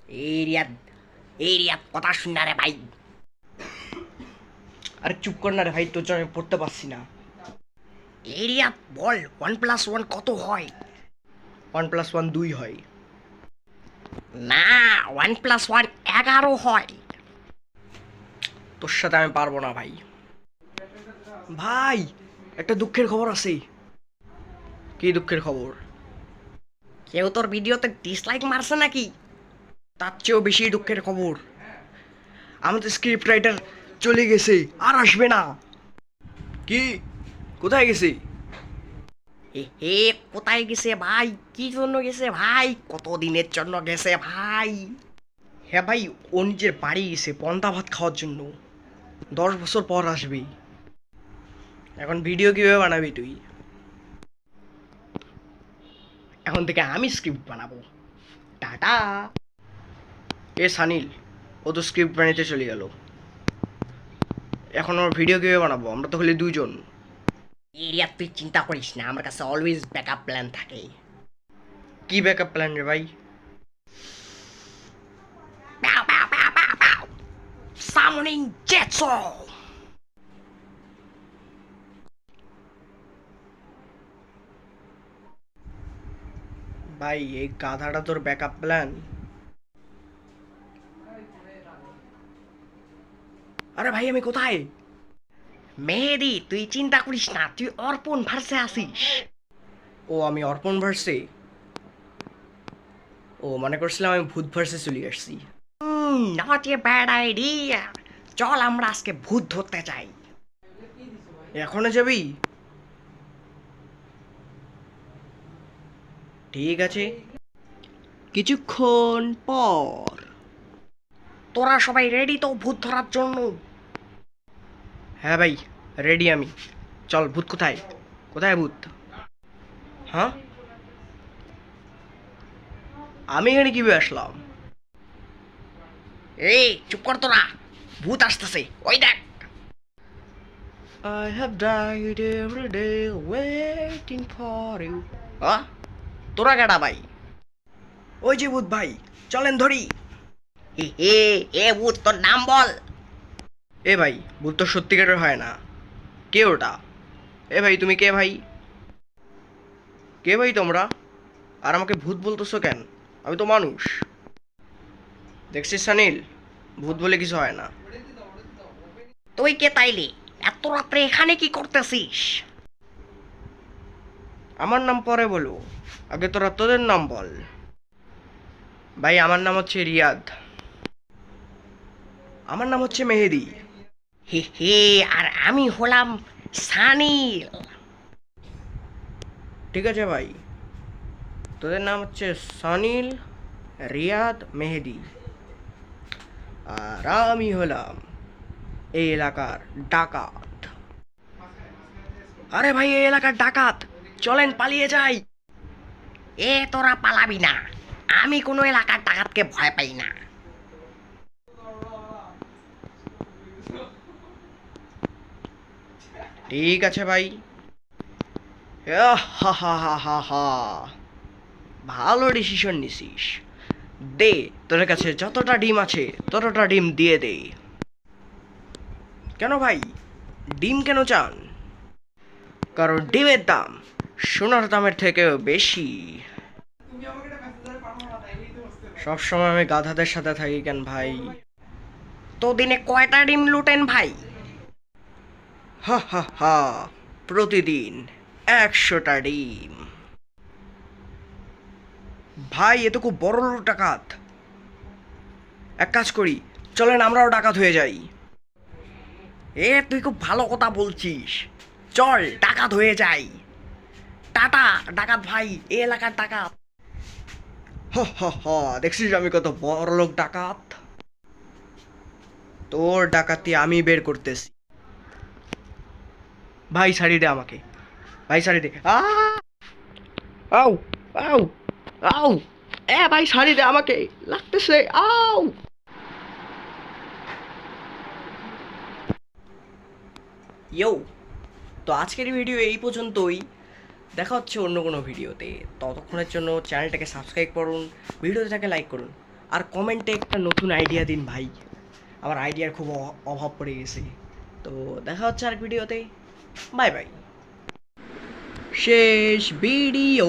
এই রিয়াদ, এই রিয়াদ, কথা শুন না রে ভাই। আরে চুপ কর না রে ভাই, তোর জন্য আমি পড়তে পারছি না। এই রিয়াদ, বল 1+1 কত হয়? 1+1 2 হয়। না, 1+1 11 হয়। তোর সাথে আমি পারবো না ভাই। ভাই, একটা দুঃখের খবর আছে। কি দুঃখের খবর? কেউ তোর ভিডিওতে ডিসলাইক মারছে নাকি? তার চেয়েও বেশি দুঃখের খবর, আমাদের স্ক্রিপ্ট রাইটার চলে গেছে, আর আসবে না। কি? কোথায় গেছে? হে, কোথায় গেছে ভাই? কি জন্য গেছে ভাই? কত দিনের জন্য গেছে ভাই? হ্যাঁ ভাই, ও নিজের বাড়ি গেছে পন্তা ভাত খাওয়ার জন্য। 10 বছর পর আসবে। এখন ভিডিও কিভাবে বানাবি তুই? এখন থেকে আমি স্ক্রিপ্ট বানাবো। টাটা। এ সানিল, ও তো স্ক্রিপ্ট বানাইতে চলে গেল। এখন ওর ভিডিও কিভাবে বানাবো? আমরা তো হলে দুইজন। এই রিয়াদ, তুই চিন্তা করিস না, আমার কাছে অলওয়েজ ব্যাকআপ প্ল্যান থাকে। কি ব্যাকআপ প্ল্যান রে ভাই? Pow, pow, pow, pow, pow. Summoning Jetso! ভাই, এই গাধাটা তোর ব্যাকআপ প্ল্যান? আরে ভাই, আমি কোথায়? মেহেদি, তুই চিন্তা করিস না, তুই অর্পণ ভার্সে আসিস। ও, আমি অর্পণ ভার্সে? ও, মনে করছিলাম আমি ভূত ভার্সে চলে আসছি। Not a bad idea. চল আমরা আজকে ভূত ধরতে যাই। এখনো যাবি? ঠিক আছে। কিছুক্ষণ পর। তোরা সবাই রেডি তো ভূত ধরার জন্য? হ্যাঁ ভাই, রেডি আমি। চল, ভূত কোথায়? কোথায় ভূত? হ্যাঁ, আমি এখানে কিভাবে আসলাম? এই চুপ কর তোরা, ভূত আসতেছে, ওই দেখ। I have died every day waiting for you. তোরা কেডা ভাই? ওই যে ভূত ভাই, চলেন ধরি। হে হে, এ ভূত, তোর নাম বল। এ ভাই, ভূত তো সত্যিকারের হয় না। কে ওটা? এ ভাই, তুমি কে ভাই? কে ভাই তোমরা? আর আমাকে ভূত বলতেছো কেন? আমি তো মানুষ। দেখছিস সানিল, ভূত বলে কিছু হয় না। তুই কে তাইলে? এত রাত্রে এখানে কি করতেছিস? আমার নাম পরে বলো, আগে তোরা তোদের নাম বল। ভাই, আমার নাম হচ্ছে রিয়াদ। আমার নাম হচ্ছে মেহেদি। হে হে, আর আমি হলাম সানিল। ঠিক আছে ভাই, তোদের নাম হচ্ছে সানিল, রিয়াদ, মেহেদি। আর আমি হলাম এই এলাকার ডাকাত। আরে ভাই, এই এলাকার ডাকাত, চলেন পালিয়ে যাই। এ তোরা পালাবি না, আমি কোনো এলাকার ডাকাতকে ভয় পাই না। ঠিক আছে ভাই। হা হা হা হা হা হা, ভালো ডিসিশন নিছিস। দে, তোর কাছে যতটা ডিম আছে ততটা ডিম দিয়ে দে। কেন ভাই, ডিম কেন চান? কারণ ডিমের দাম সোনার দামের থেকেও বেশি। সবসময় আমি গাধাদের সাথে থাকি কেন ভাই? তো দিনে কয়টা ডিম লুটেন ভাই? হা হা হা, প্রতিদিন 100টা ডিম। ভাই, এ তো খুব বড় লোক ডাকাত। এক কাজ করি, চলেন আমরাও ডাকাত হয়ে যাই। এ তুই খুব ভালো কথা বলছিস, চল ডাকাত হয়ে যাই। টাটা ডাকাত ভাই, এ এলাকার ডাকাত। হা হা হা, দেখছিস আমি কত বড় লোক ডাকাত? তোর ডাকাতি আমি বের করতেছি। ভাই ছাড়ি দে আমাকে, ভাই ছাড়ি দে। আউ, আউ, আউ, এ ভাই ছাড়ি দে আমাকে, লাগতেছে, আউ। ইয়ো, তো আজকের ভিডিও এই পর্যন্তই। দেখা হচ্ছে অন্য কোনো ভিডিওতে। ততক্ষণের জন্য চ্যানেলটাকে সাবস্ক্রাইব করুন, ভিডিওটাকে লাইক করুন। আর কমেন্টে একটা নতুন আইডিয়া দিন ভাই, আমার আইডিয়ার খুব অভাব পড়ে গেছে। তো দেখা হচ্ছে আর ভিডিওতে, বাই বাই। শেষ ভিডিও।